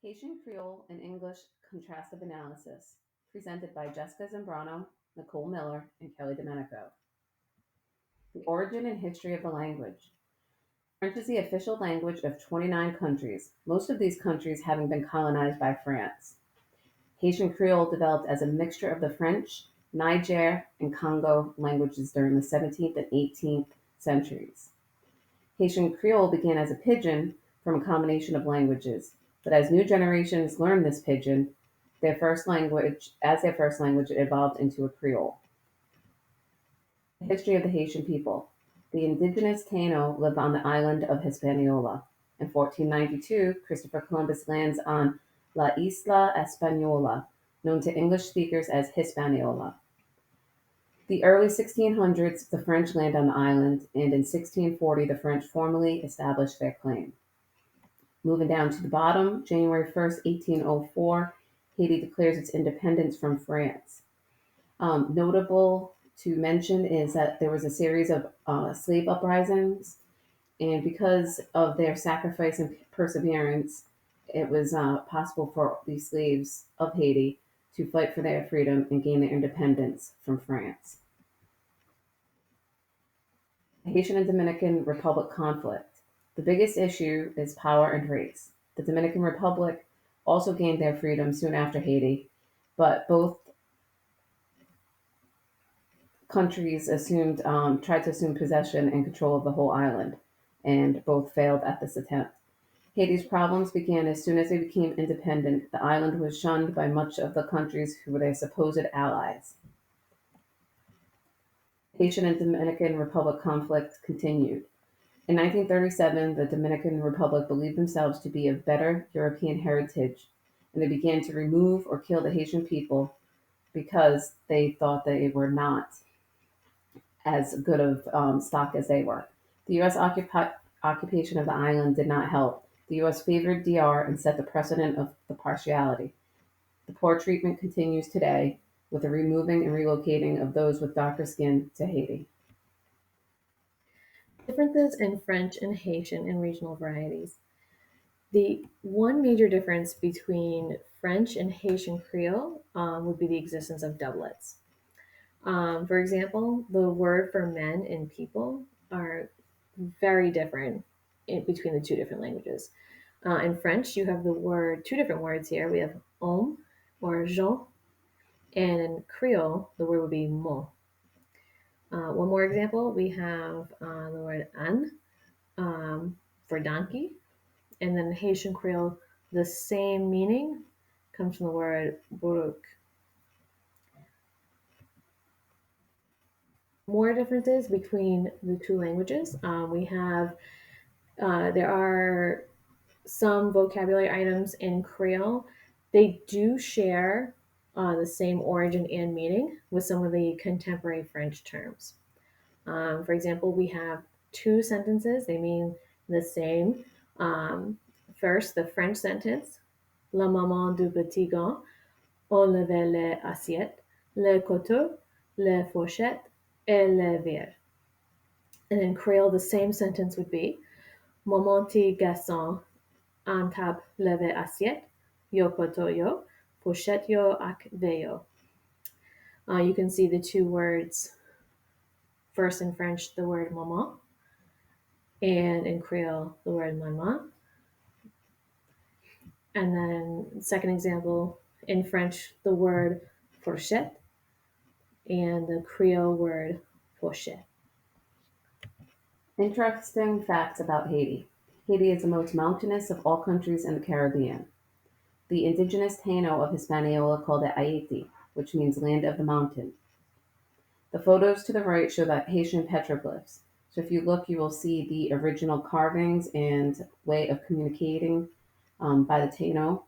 Haitian Creole and English Contrastive Analysis, presented by Jessica Zambrano, Nicole Miller, and Kelly Domenico. The origin and history of the language. French is the official language of 29 countries, most of these countries having been colonized by France. Haitian Creole developed as a mixture of the French, Niger, and Congo languages during the 17th and 18th centuries. Haitian Creole began as a pidgin from a combination of languages, but as new generations learned this pidgin, their first language, it evolved into a Creole. The history of the Haitian people. The indigenous Taino lived on the island of Hispaniola. In 1492, Christopher Columbus lands on La Isla Española, known to English speakers as Hispaniola. The early 1600s, the French land on the island, and in 1640, the French formally established their claim. Moving down to the bottom, January 1st, 1804, Haiti declares its independence from France. Notable to mention is that there was a series of slave uprisings, and because of their sacrifice and perseverance, it was possible for these slaves of Haiti to fight for their freedom and gain their independence from France. Haitian and Dominican Republic conflict. The biggest issue is power and race. The Dominican Republic also gained their freedom soon after Haiti, but both countries tried to assume possession and control of the whole island, and both failed at this attempt. Haiti's problems began as soon as they became independent. The island was shunned by much of the countries who were their supposed allies. Haitian and Dominican Republic conflict continued. In 1937, the Dominican Republic believed themselves to be of better European heritage, and they began to remove or kill the Haitian people because they thought they were not as good of stock as they were. The U.S. Occupation of the island did not help. The U.S. favored DR and set the precedent of the partiality. The poor treatment continues today with the removing and relocating of those with darker skin to Haiti. Differences in French and Haitian and regional varieties. The one major difference between French and Haitian Creole would be the existence of doublets. For example, the word for men and people are very different between the two different languages. In French, you have two different words here. We have homme or Jean, and in Creole, the word would be mo. One more example, we have the word âne for donkey, and then Haitian Creole, the same meaning comes from the word buruk. More differences between the two languages. There are some vocabulary items in Creole. They do share the same origin and meaning with some of the contemporary French terms. For example, we have two sentences, they mean the same. First, the French sentence, La maman du petit gant enlevait les assiettes, les couteaux, les fourchettes, et les verres. And in Creole, the same sentence would be, Maman ti garçon en table leve assiette, yo poto yo, fourchette yo ak veyo. You can see the two words, first in French, the word maman, and in Creole, the word maman. And then, second example, in French, the word fourchette, and the Creole word fourchette. Interesting facts about Haiti. Haiti is the most mountainous of all countries in the Caribbean. The indigenous Taino of Hispaniola called it Haiti, which means land of the mountain. The photos to the right show that Haitian petroglyphs. So if you look, you will see the original carvings and way of communicating by the Taino.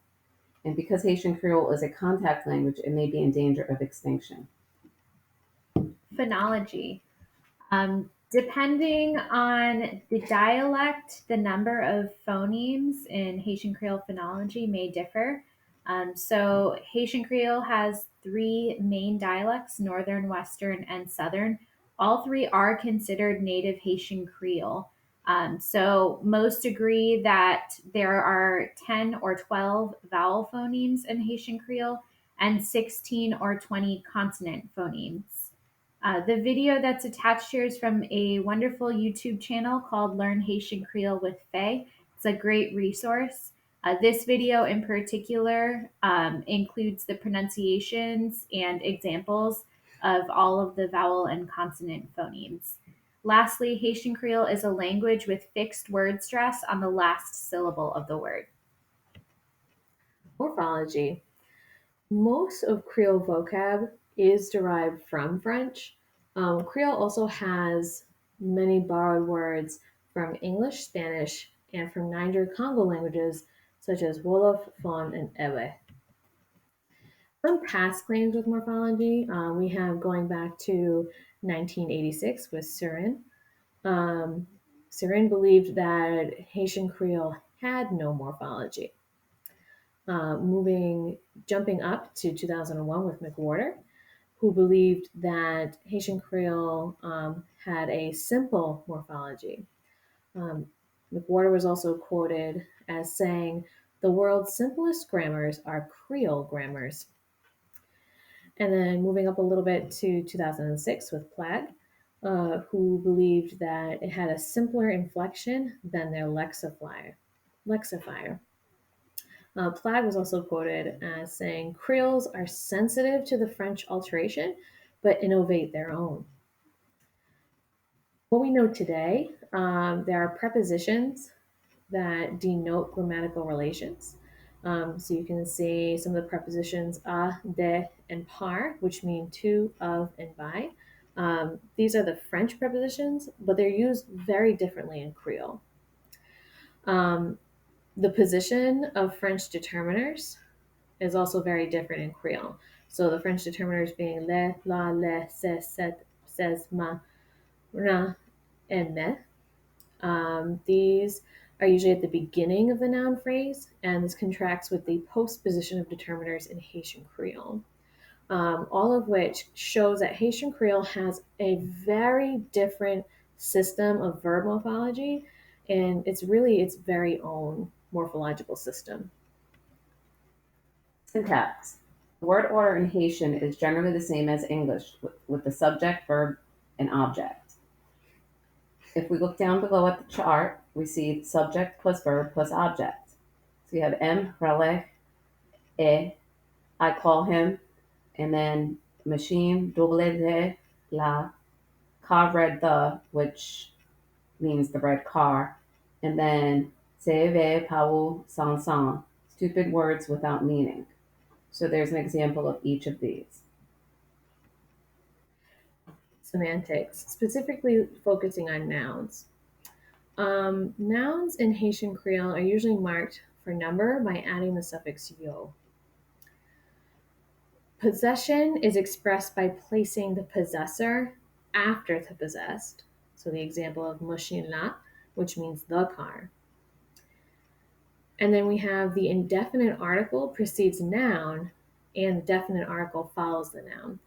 And because Haitian Creole is a contact language, it may be in danger of extinction. Phonology. Depending on the dialect, the number of phonemes in Haitian Creole phonology may differ. So, Haitian Creole has three main dialects: Northern, Western, and Southern. All three are considered native Haitian Creole. So most agree that there are 10 or 12 vowel phonemes in Haitian Creole and 16 or 20 consonant phonemes. The video that's attached here is from a wonderful YouTube channel called Learn Haitian Creole with Faye. It's a great resource. This video in particular includes the pronunciations and examples of all of the vowel and consonant phonemes. Lastly, Haitian Creole is a language with fixed word stress on the last syllable of the word. Morphology. Most of Creole vocab is derived from French. Creole also has many borrowed words from English, Spanish, and from Niger-Congo languages such as Wolof, Fon, and Ewe. Some past claims with morphology, we have going back to 1986 with Surin. Surin believed that Haitian Creole had no morphology. Jumping up to 2001 with McWhorter, who believed that Haitian Creole had a simple morphology. Um, McWhorter was also quoted as saying, "The world's simplest grammars are Creole grammars." And then moving up a little bit to 2006 with Plaid, who believed that it had a simpler inflection than their lexifier. Plaid was also quoted as saying, "Creoles are sensitive to the French alteration, but innovate their own." What we know today, there are prepositions that denote grammatical relations. So you can see some of the prepositions a, de, and par, which mean to, of, and by. These are the French prepositions, but they're used very differently in Creole. The position of French determiners is also very different in Creole. So the French determiners being le, la, le, se, set, ses, ma, na, and me. These are usually at the beginning of the noun phrase, and this contracts with the postposition of determiners in Haitian Creole. All of which shows that Haitian Creole has a very different system of verb morphology, and it's really its very own morphological system. Syntax. The word order in Haitian is generally the same as English, with the subject, verb, and object. If we look down below at the chart, we see subject plus verb plus object. So you have M, relève, e, I call him, and then machine, double la, car read the, which means the red car, and then seve, pau, sans, stupid words without meaning. So there's an example of each of these. Semantics, specifically focusing on nouns. Nouns in Haitian Creole are usually marked for number by adding the suffix yo. Possession is expressed by placing the possessor after the possessed. So the example of machine la, which means the car. And then we have the indefinite article precedes noun, and the definite article follows the noun.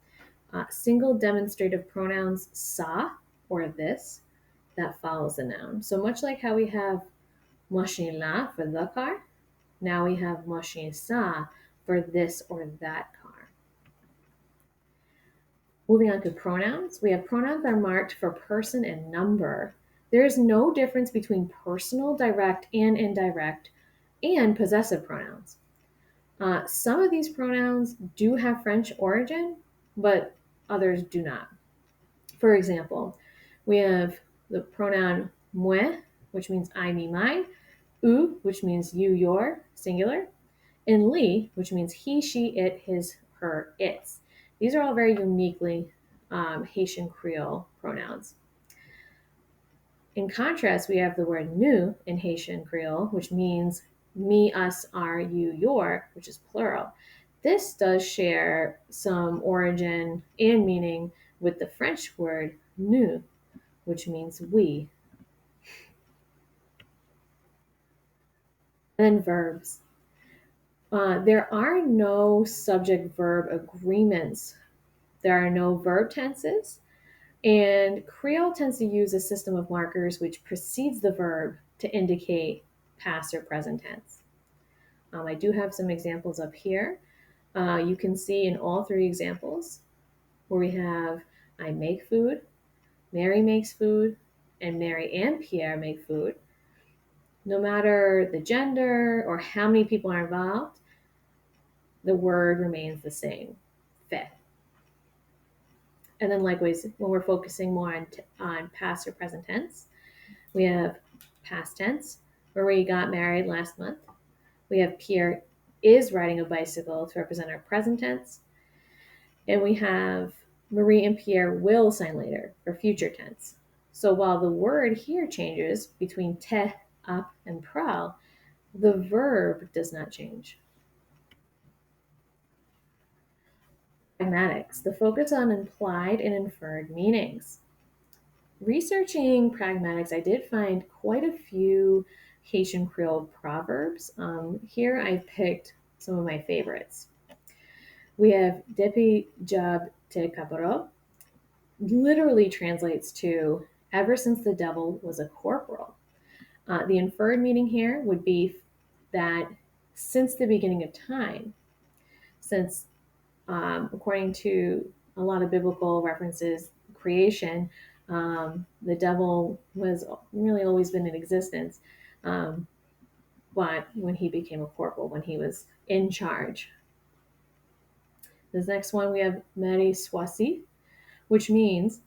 Single demonstrative pronouns sa, or this, that follows the noun. So much like how we have machine la for the car, now we have machine sa for this or that car. Moving on to pronouns, we have pronouns that are marked for person and number. There is no difference between personal, direct, and indirect, and possessive pronouns. Some of these pronouns do have French origin, but others do not. For example, we have the pronoun moi, which means I, me, mine, ou, which means you, your, singular, and li, which means he, she, it, his, her, its. These are all very uniquely Haitian Creole pronouns. In contrast, we have the word nous in Haitian Creole, which means me, us, our, you, your, which is plural. This does share some origin and meaning with the French word nous, which means we. And then verbs. There are no subject-verb agreements. There are no verb tenses. And Creole tends to use a system of markers which precedes the verb to indicate past or present tense. I do have some examples up here. You can see in all three examples where we have I make food, Mary makes food, and Mary and Pierre make food. No matter the gender or how many people are involved, the word remains the same, fait. And then likewise, when we're focusing more on past or present tense, we have past tense, Marie got married last month. We have Pierre is riding a bicycle to represent our present tense. And we have Marie and Pierre will sign later for future tense. So while the word here changes between te, up, and pral, the verb does not change. Pragmatics, the focus on implied and inferred meanings. Researching pragmatics, I did find quite a few Haitian Creole proverbs. Here I picked some of my favorites. We have Depuis Job te Caporal, literally translates to ever since the devil was a corporal. The inferred meaning here would be that since the beginning of time, since according to a lot of biblical references, creation, the devil was really always been in existence. But when he became a corporal, when he was in charge. This next one we have Mary Soisi, which means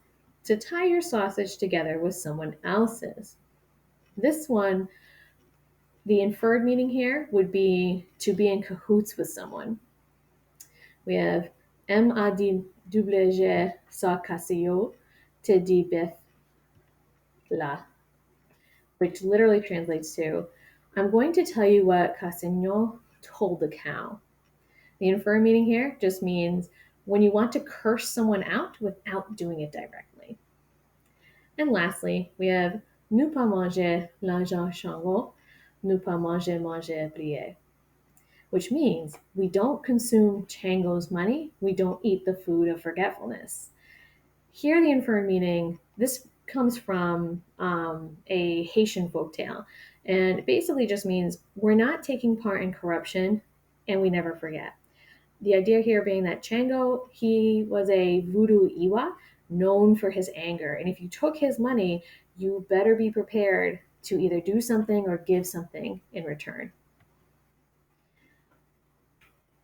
to tie your sausage together with someone else's. This one, the inferred meaning here would be to be in cahoots with someone. We have M a dit double G sa cassio te di beth la, which literally translates to I'm going to tell you what Cassino told the cow. The inferred meaning here just means when you want to curse someone out without doing it directly. And lastly, we have ne pas manger l'argent chango, ne pas manger briller, which means we don't consume Chango's money, we don't eat the food of forgetfulness. Here, the inferred meaning, this comes from a Haitian folktale, and it basically just means we're not taking part in corruption and we never forget. The idea here being that Chango, he was a voodoo Iwa known for his anger. And if you took his money, you better be prepared to either do something or give something in return.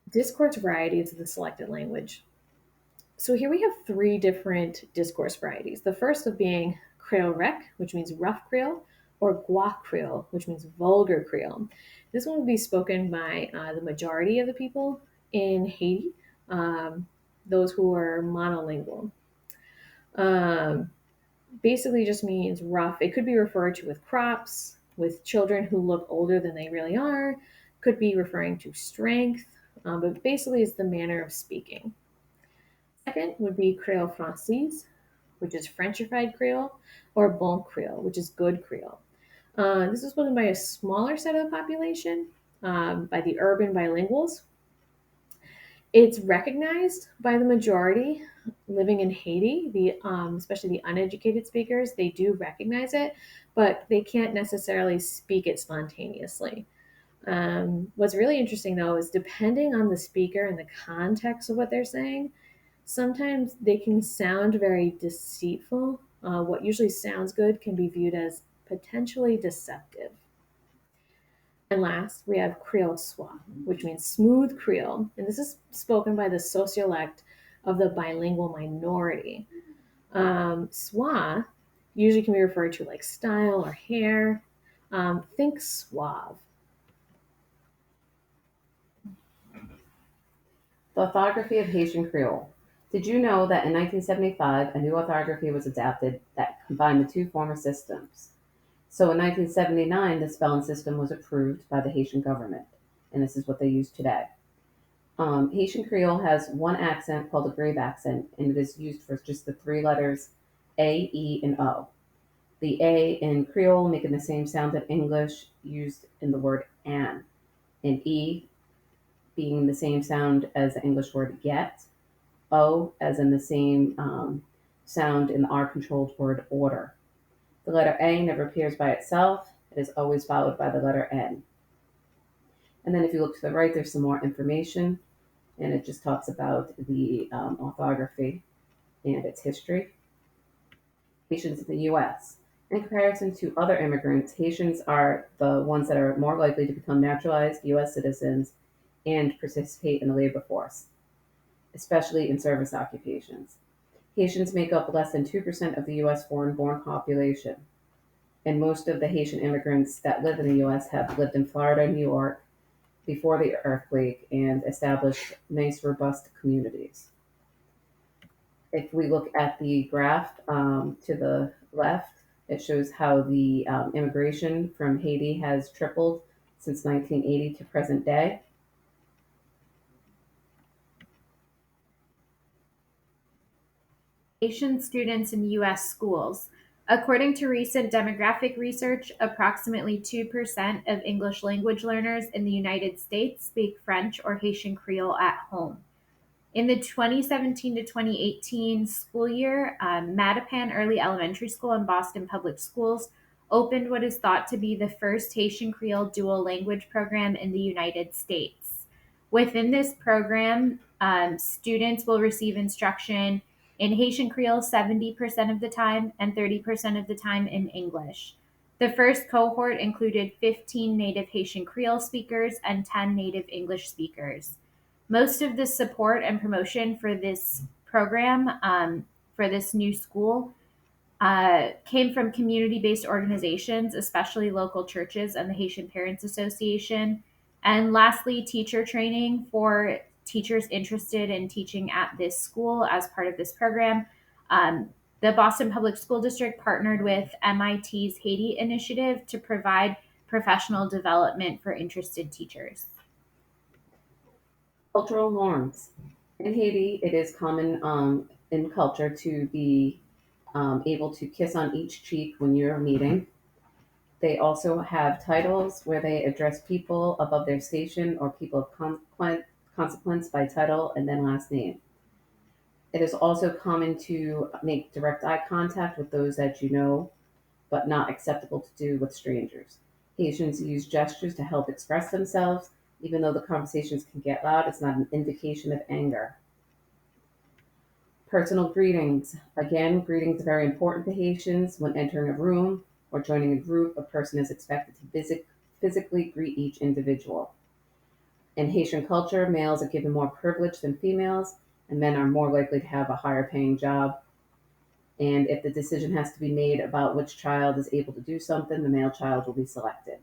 Discourse varieties of the selected language. So here we have three different discourse varieties. The first of being Creole Rec, which means rough Creole, or Gua Creole, which means vulgar Creole. This one would be spoken by the majority of the people in Haiti, those who are monolingual. Basically just means rough. It could be referred to with crops, with children who look older than they really are, could be referring to strength, but basically it's the manner of speaking. Second would be Creole Francaise, which is Frenchified Creole, or Bon Creole, which is good Creole. This is spoken by a smaller set of the population, by the urban bilinguals. It's recognized by the majority living in Haiti, especially the uneducated speakers. They do recognize it, but they can't necessarily speak it spontaneously. What's really interesting, though, is depending on the speaker and the context of what they're saying, sometimes they can sound very deceitful. What usually sounds good can be viewed as potentially deceptive. And last, we have Creole Soie, which means smooth Creole. And this is spoken by the sociolect of the bilingual minority. Soie usually can be referred to like style or hair. Think suave. The orthography of Haitian Creole. Did you know that in 1975 a new orthography was adapted that combined the two former systems? So in 1979, the spelling system was approved by the Haitian government, and this is what they use today. Haitian Creole has one accent called a grave accent, and it is used for just the three letters A, E, and O. The A in Creole making the same sound as English used in the word an, and E being the same sound as the English word get, O as in the same sound in the R-controlled word order. The letter A never appears by itself. It is always followed by the letter N. And then if you look to the right, there's some more information, and it just talks about the orthography and its history. Haitians in the U.S. In comparison to other immigrants, Haitians are the ones that are more likely to become naturalized U.S. citizens and participate in the labor force, especially in service occupations. Haitians make up less than 2% of the U.S. foreign-born population, and most of the Haitian immigrants that live in the U.S. have lived in Florida and New York before the earthquake and established nice, robust communities. If we look at the graph to the left, it shows how the immigration from Haiti has tripled since 1980 to present day. Asian students in U.S. schools. According to recent demographic research, approximately 2% of English language learners in the United States speak French or Haitian Creole at home. In the 2017 to 2018 school year, Mattapan Early Elementary School and Boston Public Schools opened what is thought to be the first Haitian Creole dual language program in the United States. Within this program, students will receive instruction in Haitian Creole 70% of the time and 30% of the time in English. The first cohort included 15 native Haitian Creole speakers and 10 native English speakers. Most of the support and promotion for this program, for this new school, came from community-based organizations, especially local churches and the Haitian Parents Association. And lastly, teacher training for teachers interested in teaching at this school as part of this program. The Boston Public School District partnered with MIT's Haiti Initiative to provide professional development for interested teachers. Cultural norms. In Haiti, it is common in culture to be able to kiss on each cheek when you're meeting. They also have titles where they address people above their station or people of consequence by title and then last name. It is also common to make direct eye contact with those that you know, but not acceptable to do with strangers. Haitians use gestures to help express themselves. Even though the conversations can get loud, it's not an indication of anger. Personal greetings. Again, greetings are very important to Haitians. When entering a room or joining a group, a person is expected to physically greet each individual. In Haitian culture, males are given more privilege than females, and men are more likely to have a higher paying job. And if the decision has to be made about which child is able to do something, the male child will be selected.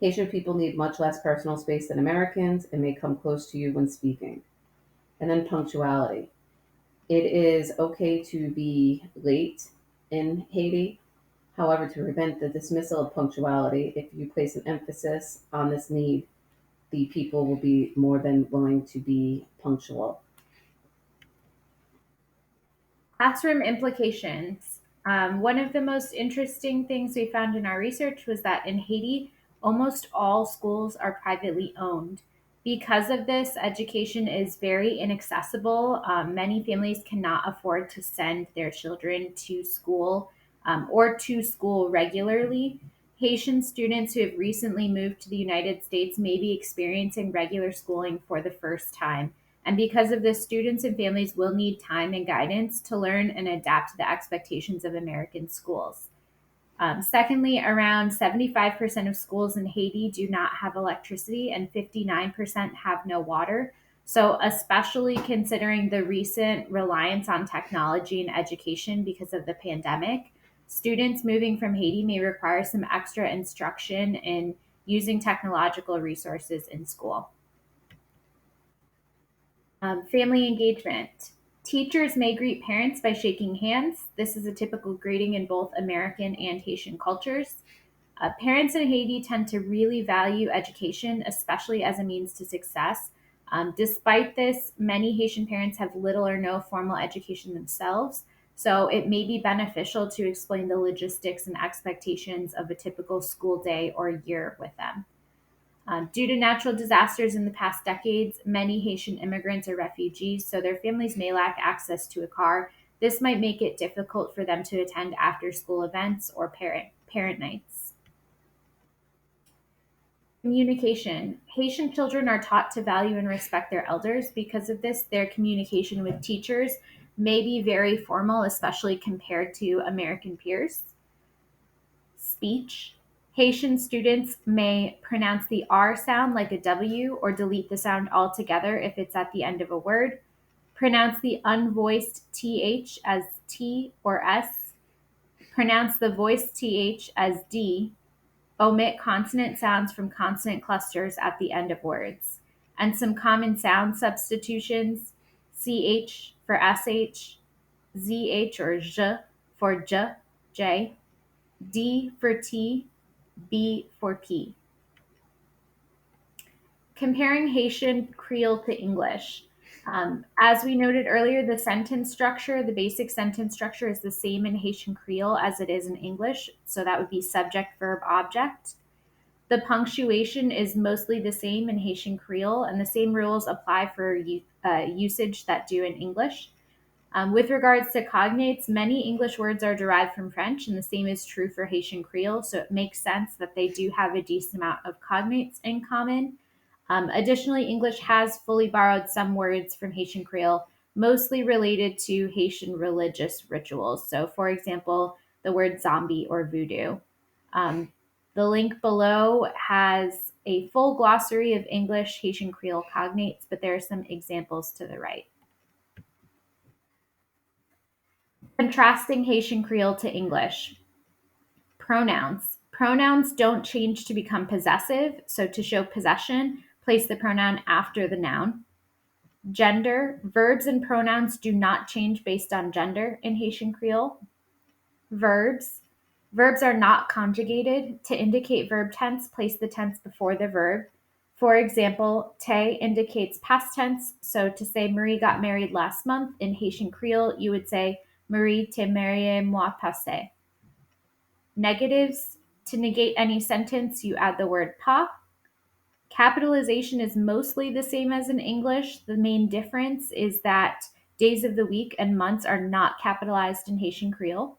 Haitian people need much less personal space than Americans and may come close to you when speaking. And then punctuality. It is okay to be late in Haiti. However, to prevent the dismissal of punctuality, if you place an emphasis on this need, the people will be more than willing to be punctual. Classroom implications. One of the most interesting things we found in our research was that in Haiti, almost all schools are privately owned. Because of this, education is very inaccessible. Many families cannot afford to send their children to school or to school regularly. Haitian students who have recently moved to the United States may be experiencing regular schooling for the first time. And because of this, students and families will need time and guidance to learn and adapt to the expectations of American schools. Secondly, around 75% of schools in Haiti do not have electricity and 59% have no water. So, especially considering the recent reliance on technology and education because of the pandemic, students moving from Haiti may require some extra instruction in using technological resources in school. Family engagement. Teachers may greet parents by shaking hands. This is a typical greeting in both American and Haitian cultures. Parents in Haiti tend to really value education, especially as a means to success. Despite this, many Haitian parents have little or no formal education themselves, so it may be beneficial to explain the logistics and expectations of a typical school day or year with them. Due to natural disasters in the past decades, many Haitian immigrants are refugees, so their families may lack access to a car. This might make it difficult for them to attend after school events or parent nights. Communication. Haitian children are taught to value and respect their elders. Because of this, their communication with teachers may be very formal, especially compared to American peers. Speech. Haitian students may pronounce the R sound like a W or delete the sound altogether if it's at the end of a word. Pronounce the unvoiced TH as T or S. Pronounce the voiced TH as D. Omit consonant sounds from consonant clusters at the end of words. And some common sound substitutions: CH for SH, ZH or J for J, D for T, B for P. Comparing Haitian Creole to English. As we noted earlier, the basic sentence structure is the same in Haitian Creole as it is in English. So that would be subject, verb, object. The punctuation is mostly the same in Haitian Creole, and the same rules apply for usage that do in English. With regards to cognates, many English words are derived from French, and the same is true for Haitian Creole, so it makes sense that they do have a decent amount of cognates in common. Additionally, English has fully borrowed some words from Haitian Creole, mostly related to Haitian religious rituals. So, for example, the word zombie or voodoo. Um, the link below has a full glossary of English Haitian Creole cognates, but there are some examples to the right. Contrasting Haitian Creole to English. Pronouns. Pronouns don't change to become possessive, so to show possession, place the pronoun after the noun. Gender. Verbs and pronouns do not change based on gender in Haitian Creole. Verbs. Verbs are not conjugated. To indicate verb tense, place the tense before the verb. For example, te indicates past tense, so to say Marie got married last month, in Haitian Creole, you would say Marie te marié mois passé. Negatives. To negate any sentence, you add the word pas. Capitalization is mostly the same as in English. The main difference is that days of the week and months are not capitalized in Haitian Creole.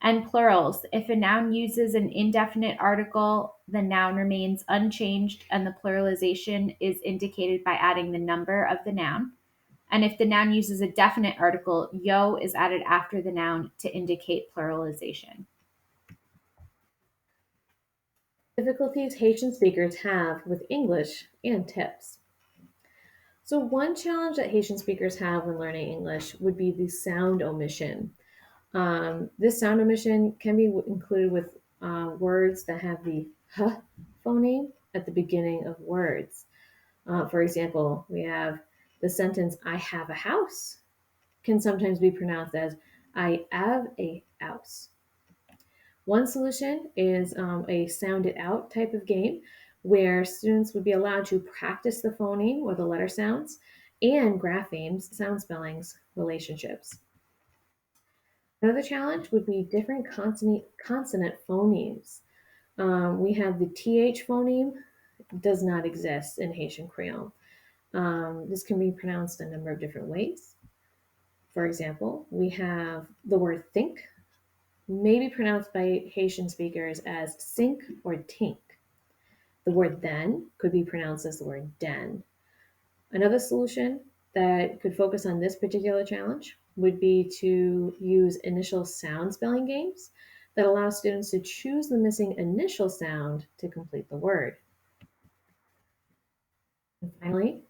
And plurals. If a noun uses an indefinite article, the noun remains unchanged and the pluralization is indicated by adding the number of the noun. And if the noun uses a definite article, yo is added after the noun to indicate pluralization. Difficulties Haitian speakers have with English and tips. So one challenge that Haitian speakers have when learning English would be the sound omission. This sound omission can be included with words that have the h phoneme at the beginning of words. For example, we have the sentence, I have a house, can sometimes be pronounced as I have a house. One solution is a sound it out type of game where students would be allowed to practice the phoneme or the letter sounds and graphemes, sound spellings, relationships. Another challenge would be different consonant phonemes. We have the TH phoneme, does not exist in Haitian Creole. This can be pronounced a number of different ways. For example, we have the word think, may be pronounced by Haitian speakers as sink or tink. The word then could be pronounced as the word den. Another solution that could focus on this particular challenge would be to use initial sound spelling games that allow students to choose the missing initial sound to complete the word. And finally,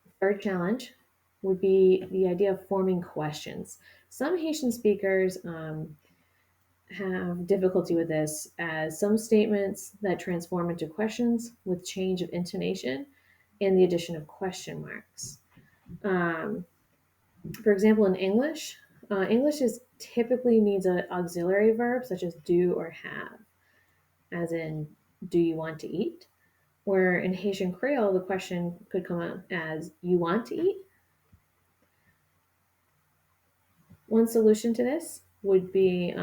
the third challenge would be the idea of forming questions. Some Haitian speakers have difficulty with this, as some statements that transform into questions with change of intonation and the addition of question marks. For example, in English, English is typically needs an auxiliary verb such as do or have, as in, do you want to eat? Where in Haitian Creole, the question could come out as, you want to eat? One solution to this would be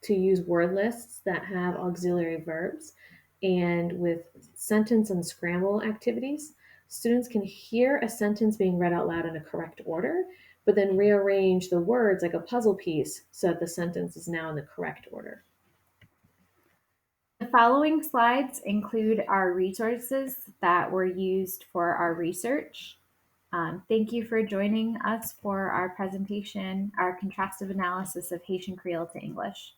to use word lists that have auxiliary verbs, and with sentence and scramble activities, students can hear a sentence being read out loud in a correct order, but then rearrange the words like a puzzle piece so that the sentence is now in the correct order. The following slides include our resources that were used for our research. Thank you for joining us for our presentation, our contrastive analysis of Haitian Creole to English.